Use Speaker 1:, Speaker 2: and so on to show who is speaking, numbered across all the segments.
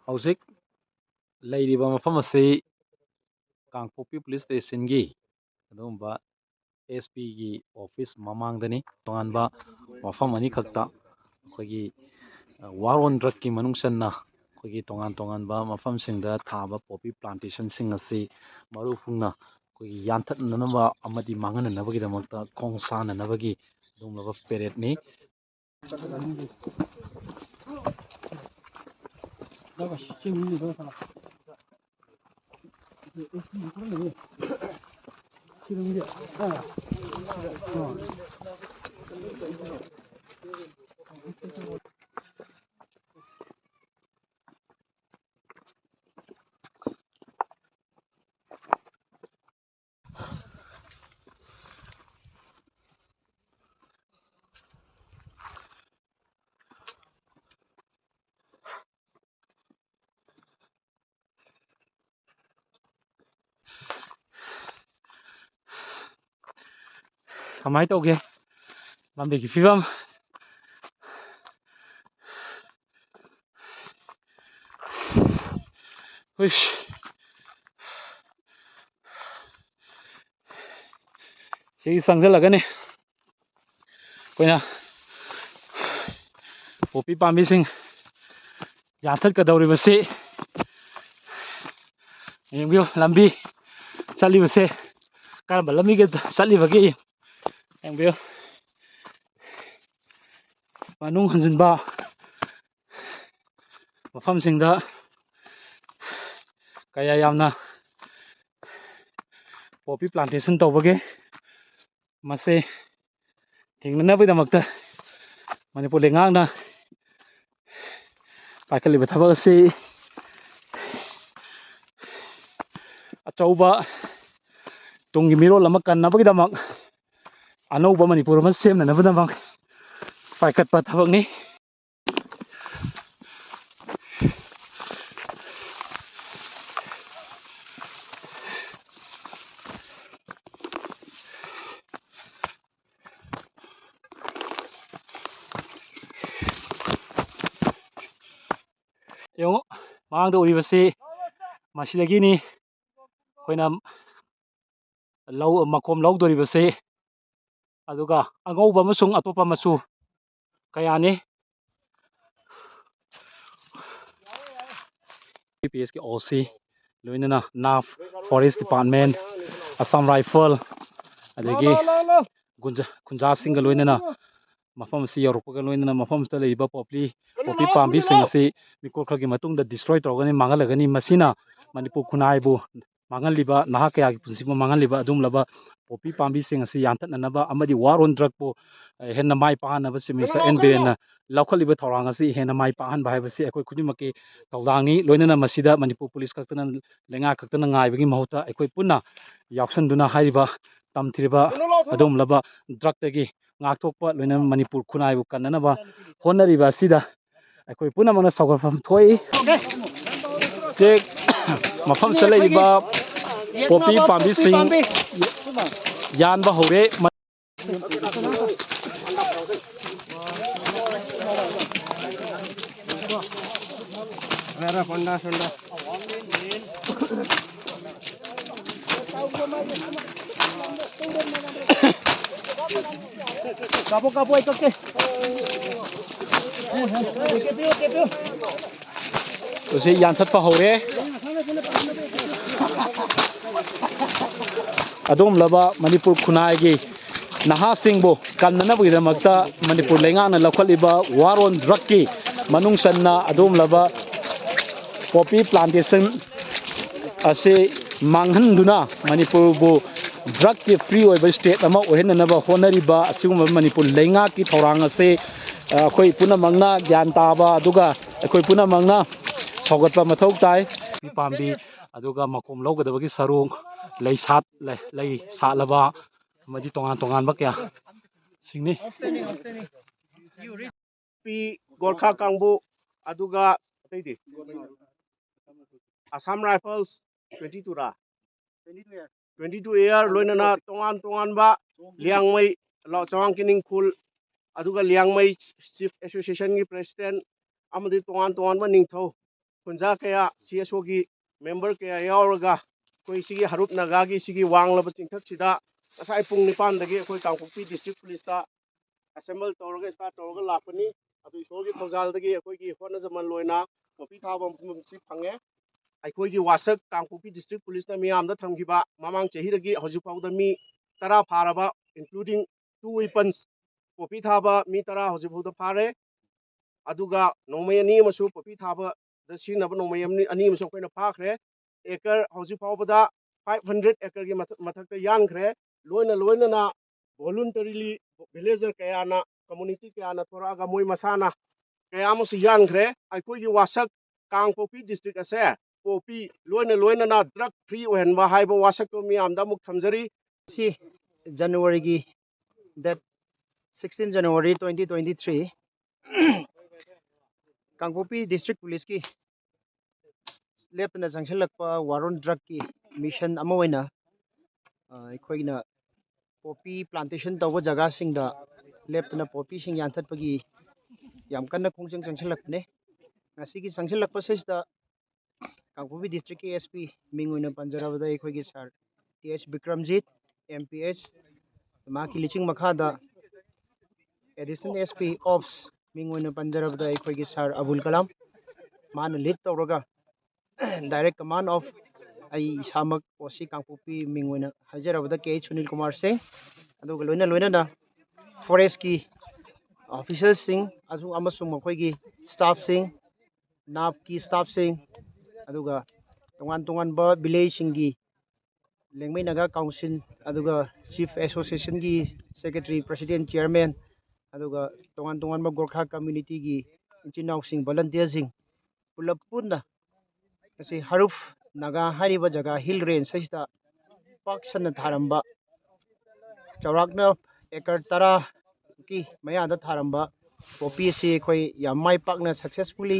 Speaker 1: ꯍꯧꯖꯤꯛ ꯂꯩꯔꯤꯕ ꯃꯐꯝ ꯑꯁꯤ ꯀꯥꯡꯄꯣꯛꯄꯤ ꯄꯨꯂꯤꯁ ꯁ꯭ꯇꯦꯁꯟꯒꯤ ꯑꯗꯨꯒꯨꯝꯕ SP ꯒꯤ ꯑꯣꯐꯤꯁ ꯃꯃꯥꯡꯗꯅꯤ ꯇꯣꯉꯥꯟꯕ ꯃꯐꯝ ꯑꯅꯤꯈꯛꯇ ꯑꯩꯈꯣꯏꯒꯤ ꯋꯥꯔ ꯗ꯭ꯔꯒꯀꯤ ꯃꯅꯨꯡ ꯆꯟꯅ ꯑꯩꯈꯣꯏꯒꯤ ꯇꯣꯉꯥꯟ ꯇꯣꯉꯥꯟꯕ ꯃꯐꯝꯁꯤꯡꯗ ꯊꯥꯕ ꯄꯣꯄꯤ ꯄ꯭ꯂꯥꯟꯇꯦꯁꯟꯁꯤꯡ ꯑꯁꯤ ꯃꯔꯨ ꯐꯨꯡꯅ ꯑꯩꯈꯣꯏꯒꯤ ꯌꯥꯟꯊꯠꯅꯅꯕ ꯑꯃꯗꯤ ꯃꯥꯡꯍꯟꯅꯅꯕꯒꯤꯗꯃꯛꯇ ꯈꯣꯡ ꯁꯥꯟꯅꯅꯕꯒꯤ ꯑꯗꯨꯒꯨꯝꯂꯕ ꯄꯦꯔꯦꯠꯅꯤ. Kamain tauge lambi ki fibam huish si sangjalagani koina popi pambi sing yanthat kadawribasi yengbiyo lambi chalibase karamba lambi ge chalibagi yengbiyo manung hanjinba mafamsingda kaya yamna popi plantation tawbage mase thingnanabaidamakta Manipur lengangna paikaliba thabak asi achauba tunggi mirol ama kannabagdamak anauba Manipur ama semnanabadamak paikatpa thabakni. Yung mahang da uribasi masidagini koina makom laudoribasi aduga angauba amasung atopa masu kayani PS ki OC loinana NAF Forest Department Assam Rifle adagi Kunja singa loinana mafam si yarupaga loinana mafam sta leiba popi pambi sing asi mikol khagi matungda destroy tawgani mangalagani masina Manipur khunai bu mangalliba naha kaya gi punsiba mangalliba adumlaba popi pambi sing asi yanthatnanaba amadi war on drug bu henna mai pahanaba simisa NBN laukhaliba thorang asi henna mai pahan bai basi ekoi khudimaki tawdangni loinana masida Manipur police kaktana lenga kaktana ngaibagi mahuta ekoi punna yaksanduna haiba tamthriba adumlaba drug tagi ngakthokpa loinana Manipur khunai bu kannanaba honariba asida ekoi punna mana sawgarfam thoi chek mafam sa leiba popi pambi sing yanba hore kapo itoke usi yanthat pa hore adum laba Manipur khunai gi naha singbo kannanabgidamakta Manipur lengana lakhaliba waron drug ki manung sanna adum laba popi plantation ase manghanduna Manipur bu drug ki free oiba state ama ohenanaba honariba asiguma Manipur lenga ki thorang ase akhoi punamangna gyan taba aduga akhoi punamangna sawgatpa mathau tai pambi aduga makom lawgadabagi sarung lei satlaba amadi tongan ba kya singni
Speaker 2: pi Gorkha Kangbu aduga ataidi Assam Rifles 22 ra 22 year loinana tongan ba liangmai law chawang kining khul aduga liangmai chief association gi president amadi tongan ba ningthau ꯈꯨꯟꯖꯥ ꯀꯌꯥ CSOꯒꯤ member ꯀꯌꯥ ꯌꯥꯎꯔꯒ ꯑꯩꯈꯣꯏ ꯁꯤꯒꯤ ꯍꯥꯔꯨꯞ ꯅꯥꯒꯥꯒꯤ ꯁꯤꯒꯤ ꯋꯥꯡꯂꯕ ꯆꯤꯡꯊꯛꯁꯤꯗ ꯉꯁꯥꯏ ꯄꯨꯡ 9ꯗꯒꯤ ꯑꯩꯈꯣꯏ ꯀꯥꯡꯄꯣꯛꯄꯤ district ꯄꯨꯂꯤꯁꯇ assemble ꯇꯧꯔꯒ ꯁ꯭ꯇꯥꯔꯠ ꯇꯧꯔꯒ ꯂꯥꯛꯄꯅꯤ ꯑꯗꯨ ꯏꯁꯣꯔꯒꯤ ꯊꯧꯖꯥꯜꯗꯒꯤ ꯑꯩꯈꯣꯏꯒꯤ ꯍꯣꯠꯅꯖꯃꯟ ꯑꯣꯏꯅ ꯄꯣꯄꯤ ꯊꯥꯕ ꯃꯐꯝꯁꯤ ꯐꯪꯉꯦ ꯑꯩꯈꯣꯏꯒꯤ ꯋꯥꯁꯛ ꯀꯥꯡꯄꯣꯛꯄꯤ ꯗꯤꯁꯇ꯭ꯔꯤꯛ ꯄꯨꯂꯤꯁꯅ ꯃꯤꯌꯥꯝꯗ ꯊꯝꯈꯤꯕ ꯃꯃꯥꯡ ꯆꯍꯤꯗꯒꯤ ꯍꯧꯖꯤꯛ ꯐꯥꯎꯕꯗ ꯃꯤ 10 ꯐꯥꯔꯕ ꯏꯟꯀ꯭ꯂꯨꯗꯤꯡ 2 ꯋꯦꯄꯟꯁ ꯄꯣꯄꯤ ꯊꯥꯕ ꯃꯤ 10 ꯍꯧꯖꯤꯛ ꯐꯥꯎꯗ ꯐꯥꯔꯦ ꯑꯗꯨꯒ ꯅꯣꯡꯃꯩ 2 ꯑꯃꯁꯨ ꯄꯣꯄꯤ ꯊꯥꯕꯗ ꯁꯤꯖꯤꯟꯅꯕ ꯅꯣꯡꯃꯩ 2 ꯑꯃꯁꯨ ꯑꯩꯈꯣꯏꯅ ꯐꯥꯈ꯭ꯔꯦ ꯑꯦꯀꯔ ꯍꯧꯖꯤꯛ ꯐꯥꯎꯕꯗ 500 ꯑꯦꯀꯔꯒꯤ ꯃꯊꯛꯇ ꯌꯥꯟꯈ꯭ꯔꯦ ꯂꯣꯏꯅꯅ ꯚꯣꯂꯨꯟꯇꯔꯤꯂꯤ ꯚꯤꯂꯦꯖꯔ ꯀꯌꯥꯅ ꯀꯝꯃꯨꯅꯤꯇꯤ ꯀꯌꯥꯅ ꯊꯣꯔꯛꯑꯒ ꯃꯣꯏ ꯃꯁꯥꯅ ꯀꯌꯥ ꯑꯃꯁꯨ ꯌꯥꯟꯈ꯭ꯔꯦ ꯑꯩꯈꯣꯏꯒꯤ ꯋꯥꯁꯛ ꯀꯥꯡꯄꯣꯛꯄꯤ ꯗꯤꯁꯇ꯭ꯔꯤꯛ ꯑꯁꯦ ꯄꯣꯄꯤ ꯂꯣꯏꯅꯅ ꯗ꯭ꯔꯒ ꯐ꯭ꯔꯤ ꯑꯣꯏꯍꯟꯕ ꯍꯥꯏꯕ ꯋꯥꯁꯛꯇꯣ ꯃꯤꯌꯥꯝꯗ ꯑꯃꯨꯛ ꯊꯝꯖꯔꯤ
Speaker 3: ꯁꯤ ꯖꯅꯋꯥꯔꯤꯒꯤ ꯗꯦꯠ 16 ꯖꯅꯋꯥꯔꯤ 2023 ꯀꯥꯡꯄꯣꯛꯄꯤ ꯗꯤꯁꯇ꯭ꯔꯤꯛ ꯄꯨꯂꯤꯁꯀꯤ ꯂꯦꯞꯇꯅ ꯆꯪꯁꯤꯜꯂꯛꯄ ꯋꯥꯔꯣꯟ ꯗ꯭ꯔꯒꯀꯤ ꯃꯤꯁꯟ ꯑꯃ ꯑꯣꯏꯅ ꯑꯩꯈꯣꯏꯅ ꯄꯣꯄꯤ ꯄ꯭ꯂꯥꯟꯇꯦꯁꯟ ꯇꯧꯕ ꯖꯒꯥꯁꯤꯡꯗ ꯂꯦꯞꯇꯅ ꯄꯣꯄꯤꯁꯤꯡ ꯌꯥꯟꯊꯠꯄꯒꯤ ꯌꯥꯝ ꯀꯟꯅ ꯈꯣꯡꯖꯪ ꯆꯪꯁꯤꯜꯂꯛꯄꯅꯦ ꯉꯁꯤꯒꯤ ꯆꯪꯁꯤꯜꯂꯛꯄꯁꯤꯗ ꯀꯥꯡꯄꯣꯛꯄꯤ ꯗꯤꯁꯇ꯭ꯔꯤꯛꯀꯤ SP ꯃꯤꯡ ꯑꯣꯏꯅ ꯄꯟꯖꯔꯕꯗ ꯑꯩꯈꯣꯏꯒꯤ ꯁꯥꯔ TH ꯕꯤꯀ꯭ꯔꯝꯖꯤꯠ MPH ꯃꯍꯥꯛꯀꯤ ꯂꯤꯆꯤꯡ ꯃꯈꯥꯗ ꯑꯦꯗꯤꯁꯅꯦꯜ SP ꯑꯣꯞꯁ ꯃꯤꯡ ꯑꯣꯏꯅ ꯄꯟꯖꯔꯕꯗ ꯑꯩꯈꯣꯏꯒꯤ ꯁꯥꯔ ꯑꯕꯨꯜ ꯀꯂꯥꯝ ꯃꯥꯅ ꯂꯤꯗ ꯇꯧꯔꯒ ꯗꯥꯏꯔꯦꯛ ꯀꯃꯥꯟ ꯑꯣꯐ ꯑꯩ ꯏꯁꯥꯃꯛ OC ꯀꯥꯡꯄꯣꯛꯄꯤ ꯃꯤꯡ ꯑꯣꯏꯅ ꯍꯥꯏꯖꯔꯕꯗ KH ꯁꯨꯅꯤꯜ ꯀꯨꯃꯥꯔ ꯁꯤꯡ ꯑꯗꯨꯒ ꯂꯣꯏꯅꯅ ꯐꯣꯔꯦꯁꯀꯤ ꯑꯣꯐꯤꯁꯔꯁꯤꯡ ꯑꯃꯁꯨꯡ ꯃꯈꯣꯏꯒꯤ ꯁ꯭ꯇꯥꯐꯁꯤꯡ ꯅꯥꯞꯀꯤ ꯁ꯭ꯇꯥꯐꯁꯤꯡ ꯑꯗꯨꯒ ꯇꯣꯉꯥꯟꯕ ꯚꯤꯂꯦꯖꯁꯤꯡꯒꯤ ꯂꯦꯡꯃꯩ ꯅꯥꯒꯥ ꯀꯥꯎꯟꯁꯤꯜ ꯑꯗꯨꯒ ꯆꯤꯐ ꯑꯦꯁꯣꯁꯤꯌꯦꯁꯟꯒꯤ ꯁꯦꯀ꯭ꯔꯦꯇꯔꯤ ꯄ꯭ꯔꯁꯤꯗꯦꯟ ꯆꯤꯌꯔꯃꯦꯟ ꯑꯗꯨꯒ ꯇꯣꯉꯥꯟꯕ ꯒꯣꯔꯈꯥ ꯀꯝꯃ꯭ꯌꯨꯅꯤꯇꯤꯒꯤ ꯏꯆꯤꯟ ꯏꯅꯥꯎꯁꯤꯡ ꯚꯣꯂꯟꯇꯤꯌꯔꯁꯤꯡ ꯄꯨꯂꯞ ꯄꯨꯟꯅ ꯉꯁꯤ ꯍꯥꯔꯨꯞ ꯅꯥꯒꯥ ꯍꯥꯏꯔꯤꯕ ꯖꯒꯥ ꯍꯤꯜ ꯔꯦꯟꯖ ꯑꯁꯤꯗ ꯄꯥꯛ ꯁꯟꯅ ꯊꯥꯔꯝꯕ ꯆꯥꯎꯔꯥꯛꯅ ꯑꯦꯀꯔ 10ꯀꯤ ꯃꯌꯥꯗ ꯊꯥꯔꯝꯕ ꯄꯣꯄꯤ ꯑꯁꯤ ꯑꯩꯈꯣꯏ ꯌꯥꯝ ꯃꯥꯏ ꯄꯥꯛꯅ ꯁꯛꯁꯦꯁꯐꯨꯜꯂꯤ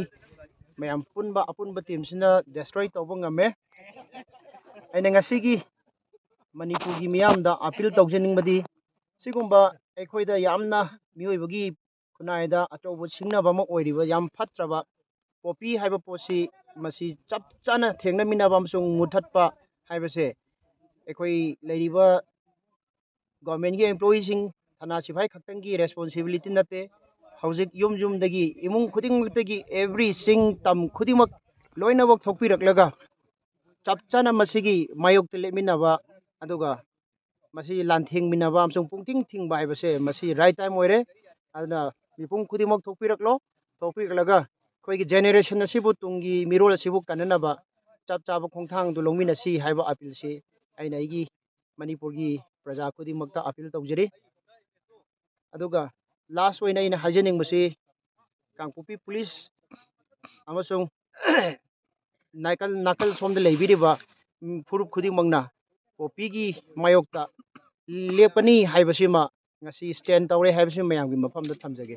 Speaker 3: ꯃꯌꯥꯝ ꯑꯄꯨꯟꯕ ꯇꯤꯝꯁꯤꯅ ꯗꯦꯁꯇ꯭ꯔꯣꯏ ꯇꯧꯕ ꯉꯝꯃꯦ ꯑꯩꯅ ꯉꯁꯤꯒꯤ ꯃꯅꯤꯄꯨꯔꯒꯤ ꯃꯤꯌꯥꯝꯗ ꯑꯄꯤꯜ ꯇꯧꯖꯅꯤꯡꯕꯗꯤ ꯁꯤꯒꯨꯝꯕ ꯑꯩꯈꯣꯏꯗ ꯌꯥꯝꯅ ꯃꯤꯑꯣꯏꯕꯒꯤ ꯈꯨꯟꯅꯥꯏꯗ ꯑꯆꯧꯕ ꯁꯤꯡꯅꯕ ꯑꯃ ꯑꯣꯏꯔꯤꯕ ꯌꯥꯝ ꯐꯠꯇ꯭ꯔꯕ ꯄꯣꯄꯤ ꯍꯥꯏꯕ ꯄꯣꯠꯁꯤ ꯃꯁꯤ ꯆꯞ ꯆꯥꯅ ꯊꯦꯡꯅꯃꯤꯟꯅꯕ ꯑꯃꯁꯨꯡ ꯃꯨꯊꯠꯄ ꯍꯥꯏꯕꯁꯦ ꯑꯩꯈꯣꯏ ꯂꯩꯔꯤꯕ ꯒꯣꯔꯃꯦꯟꯒꯤ ꯑꯦꯝꯄ꯭ꯂꯣꯌꯤꯁꯤꯡ ꯊꯅꯥ ꯁꯤꯐꯥꯏ ꯈꯛꯇꯪꯒꯤ ꯔꯦꯁꯄꯣꯟꯁꯤꯕꯤꯂꯤꯇꯤ ꯅꯠꯇꯦ ꯍꯧꯖꯤꯛ ꯌꯨꯝꯗꯒꯤ ꯏꯃꯨꯡ ꯈꯨꯗꯤꯡꯃꯛꯇꯒꯤ ꯑꯦꯚ꯭ꯔꯤ ꯆꯤꯡ ꯇꯝ ꯈꯨꯗꯤꯡꯃꯛ ꯂꯣꯏꯅꯃꯛ ꯊꯣꯛꯄꯤꯔꯛꯂꯒ ꯆꯞ ꯆꯥꯅ ꯃꯁꯤꯒꯤ ꯃꯥꯌꯣꯛꯇ ꯂꯦꯞꯃꯤꯟꯅꯕ ꯑꯗꯨꯒ ꯃꯁꯤ ꯂꯥꯟꯊꯦꯡꯃꯤꯟꯅꯕ ꯑꯃꯁꯨꯡ ꯄꯨꯡꯊꯤꯡ ꯊꯤꯡꯕ ꯍꯥꯏꯕꯁꯦ ꯃꯁꯤ ꯔꯥꯏꯠ ꯇꯥꯏꯝ ꯑꯣꯏꯔꯦ ꯑꯗꯨꯅ ꯃꯤꯄꯨꯝ ꯈꯨꯗꯤꯡꯃꯛ ꯊꯣꯛꯄꯤꯔꯛꯂꯒ ꯑꯩꯈꯣꯏꯒꯤ ꯖꯦꯅꯦꯔꯦꯁꯟ ꯑꯁꯤꯕꯨ ꯇꯨꯡꯒꯤ ꯃꯤꯔꯣꯜ ꯑꯁꯤꯕꯨ ꯀꯟꯅꯅꯕ ꯆꯞ ꯆꯥꯕ ꯈꯣꯡꯊꯥꯡꯗꯨ ꯂꯧꯃꯤꯟꯅꯁꯤ ꯍꯥꯏꯕ ꯑꯄꯤꯜꯁꯤ ꯑꯩꯅ ꯑꯩꯒꯤ ꯃꯅꯤꯄꯨꯔꯒꯤ ꯄ꯭ꯔꯖꯥ ꯈꯨꯗꯤꯡꯃꯛꯇ ꯑꯄꯤꯜ ꯇꯧꯖꯔꯤ ꯑꯗꯨꯒ ꯂꯥꯁ ꯑꯣꯏꯅ ꯑꯩꯅ ꯍꯥꯏꯖꯅꯤꯡꯕꯁꯤ ꯀꯥꯡꯄꯣꯛꯄꯤ ꯄꯨꯂꯤꯁ ꯑꯃꯁꯨꯡ ꯅꯥꯀꯜ ꯁꯣꯝꯗ ꯂꯩꯕꯤꯔꯤꯕ ꯐꯨꯔꯨꯞ ꯈꯨꯗꯤꯡꯃꯛꯅ ꯄꯣꯄꯤꯒꯤ ꯃꯥꯌꯣꯛꯇ ꯂꯦꯞꯀꯅꯤ ꯍꯥꯏꯕꯁꯤꯃ ꯉꯁꯤ ꯁ꯭ꯇꯦꯟ ꯇꯧꯔꯦ ꯍꯥꯏꯕꯁꯤ ꯃꯌꯥꯝꯒꯤ ꯃꯐꯝꯗ ꯊꯝꯖꯒꯦ꯫